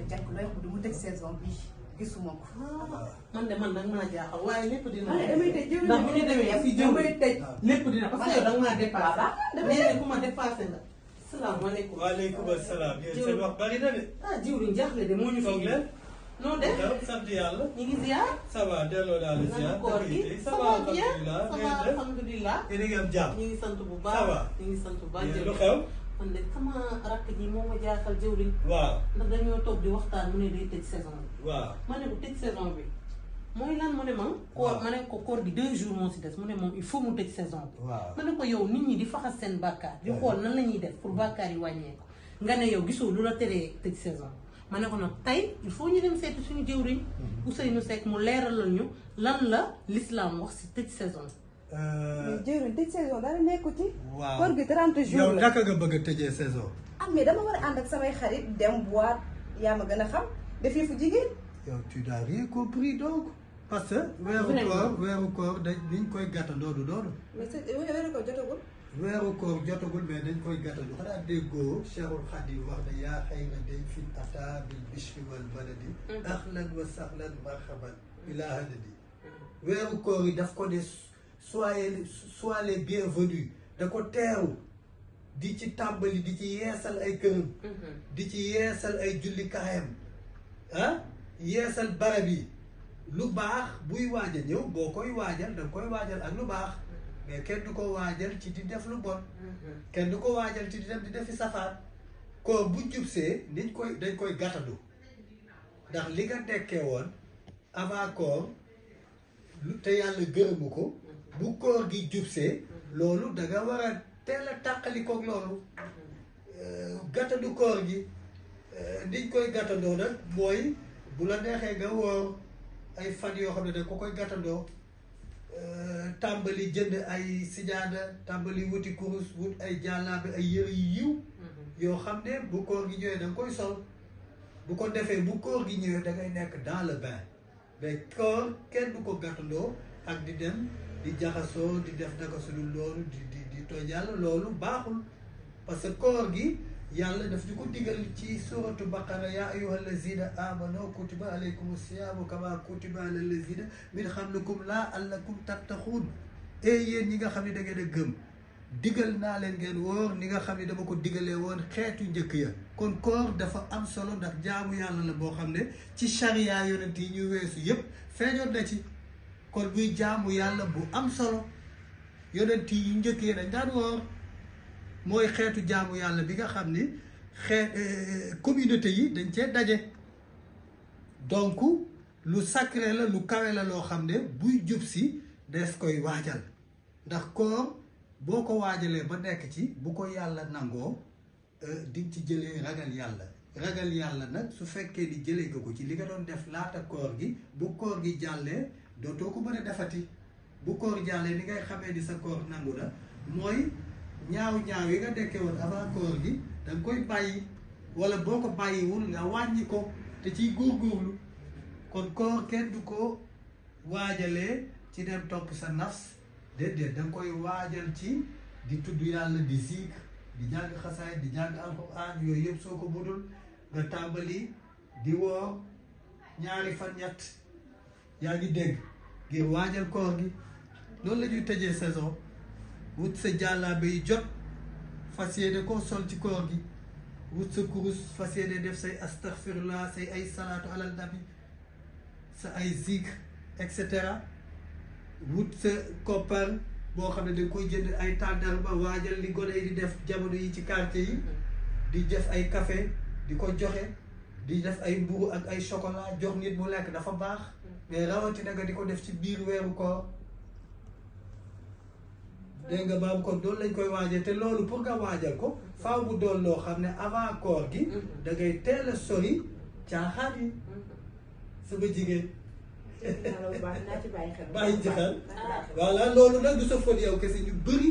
jàkk looy wax du mu tëj saison bi gisuma ko. man de man nag maa jaaxal waaye lépp dina. damay tëj jëw ndax bu ñu demee si jëw damay tëj. lépp dina parce que yow da nga maa dépassé. nee na ku ma dépassé nga. salaamaaleykum. waaleykum salaam. yéen seen wax bari na de. ah jiwriñ jaaxle de moo ñu fi. toog leen. non de. sant yàlla. ñu ngi ziar. ça va delloo daal di ziar. koor gi ça va alhamdulilah. ça va alhamdulilah. yéen a ngi am jàmm. ñu ngi sant bu baax. ça va ñu ngi sant bu baax. lu xew. man de sama rakk ji moo ma jaaxal jëwriñ. waaw. ndax dañoo toog di waxtaan mu ne day tëj saison bi. waaw. ma ne ko tëj saison bi mooy lan mu ne ma. koor ma ne ko koor gi 2 jours moo si des mu ne moom il faut mu tëj saison bi. waaw ma ne ko yow nit ñi di faxas seen bàkkaar. di xool nan la ñuy def pour bàkkaar yi wàññeeku. nga ne yow gisoo lu la teree tëj saison. ma ne ko nag tey il faut ñu dem seeti suñu jëwriñ. Ousseynou Seck mu leeralal ñu lan la l'islam wax si tëj saison. mais jëwriñ tëj saison dara nekku ci. waaw koor gi 30 jours yow la. naka nga bëgg a tëjee saison. ah mais dama war a ànd ak samay xarit dem boîte yaa ma gën a xam def yëfu jigéen. yow tu n'as rien compris donc. parce que weeru koor dañ koy gàttandoo du doonu. mais weeru ko jotagul. weeru koor jotagul mais dañ koy gàttandoo. xanaa déggoo Cheikhul Khadim wax ne yaa xayra day fi ata bil bishri wal baladi. ahlan wa sahlan marhaban ila hadadi. weeru koor yi daf ko ne soyez les bienvenus da ko teeru di ci tàmbali di ci yeesal ay këram. di ci yeesal ay julli kaayam ah yeesal barab yi. lu baax buy waajal ñëw boo koy waajal da nga koy waajal ak lu baax mais kenn du ko waajal ci di def lu bon kenn du ko waajal ci di dem di defi safaan koor bu jubsee dañ koy gàttandu ndax li nga nekkee woon avant koor lu te yàlla gërëmu ko bu koor gi jubsee loolu da nga war a teel a tàqalikoog loolu gàttandu koor gi niñ koy gàttandoo nag mooy bu la neexee nga woor ay fan yoo xam ne da ko koy gàttandoo tàmbali jënd ay sijaada tàmbali wuti kurus wut ay jàllaabe ay yëre yu yiw yoo xam ne bu koor gi ñëwee da nga koy sol bu ko defee bu koor gi ñëwee da ngay nekk dans le bain mais koor kenn du ko gàttandoo ak di dem di jaxasoo di def naka sudul loolu di tooñ yàlla loolu baaxul parce que koor gi yàlla daf ñu ko digal ci suratu baqara yaa ayyuha allazina amanu kutiba alaykum siyaamu kama kutiba ala allazina min qablikum la'allakum tattaquun yéen ñi nga xam ne da ngeen a gëm digal naa leen ngeen woor ni nga xam ne dama ko digalee woon xeetu njëkk ya kon koor dafa am solo ndax jaamu yàlla la boo xam ne ci charia yonent yi ñu weesu yépp feeñoon na ci kon buy jaamu yàlla bu am solo yonent yi njëkk yi dañ daan woor mooy xeetu jaamu yàlla bi nga xam ni communauté yi dañ cee daje donc lu sacré la lu kawe la loo xam ne buy jub si des koy waajal ndax koor boo ko waajalee ba nekk ci bu ko yàlla nangoo di ci jëlee ragal yàlla nag su fekkee ni jëlee nga ko ci li nga doon def laata koor gi bu koor gi jàllee dootoo ko mën a defati bu koor jàllee ni ngay xamee ni sa koor nangu na mooy ñaaw yi nga dekkee woon avant koor gi da nga koy bàyyi wala boo ko bàyyiwul nga wàññi ko te ciy góorgóorlu kon koor kenn du ko waajalee ci dem topp sa nafs déedéet da nga koy waajal ci di tudd yàlla di zikr di jàng xasaay di jàng alxuraan yooyu yëpp soo ko budul nga tàmbali di woor ñaari fan ñett yaa ngi dégg ngir waajal koor gi loolu la ñuy tëjee saison wut sa jàllaabe yi jot fas yéene koo sol ci koor gi wut sa kurus fas yéene def say astaghfirullah say ay salaatu alal nabi sa ay zikr et cetera wut sa koppar boo xam ne da nga koy jënd ay tàndarma waajal li gone yi di def jamono yi ci quartier yi di def ay café di ko joxe di def ay mburu ak ay chocolat jox nit mu lekk dafa baax mais rawatina nga di ko def ci biir weeru koor dégg nga baam kon loolu lañ koy waajal te loolu pour nga waajal ko faaw mu doon loo xam ne avant koor gi da ngay teel a sori caaxaan yi sama jigéen bàyyi ci xel voilà loolu nag du sa faute yow kese ñu bëri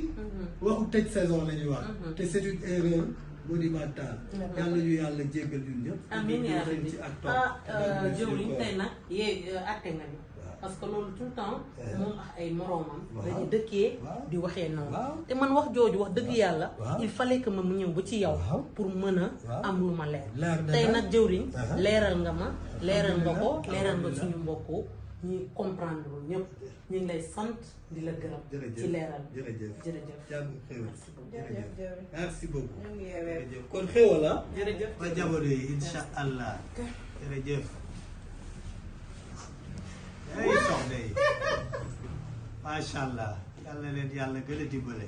waxu tëj saison la ñuy wax te c'est une erreur monumentale yàlla ñu yàlla jéggal ñun ñëpp amiin yaa rabbi ci ak jëwriñ tey nag atte nga ni parce que loolu tout le temps moom ak ay moroomam dañu dëkkee di waxee noonu te man wax jooju wax dëgg yàlla il fallait que ma mu ñëw ba ci yow pour mën a am lu ma leer tey nag jëwriñ leeral nga ma leeral nga ko leeral nga suñu mbokku ñi comprendre lu ñëpp ñu ngi lay sant di la gërëm ci leeral jërëjëf merci beaucoup ñu ngi yeewee. kon xéwal la jërëjëf ba jamono yi insha allah jërëjëf ay soxna yi macha allah yàlla leen yàlla gën a dimbale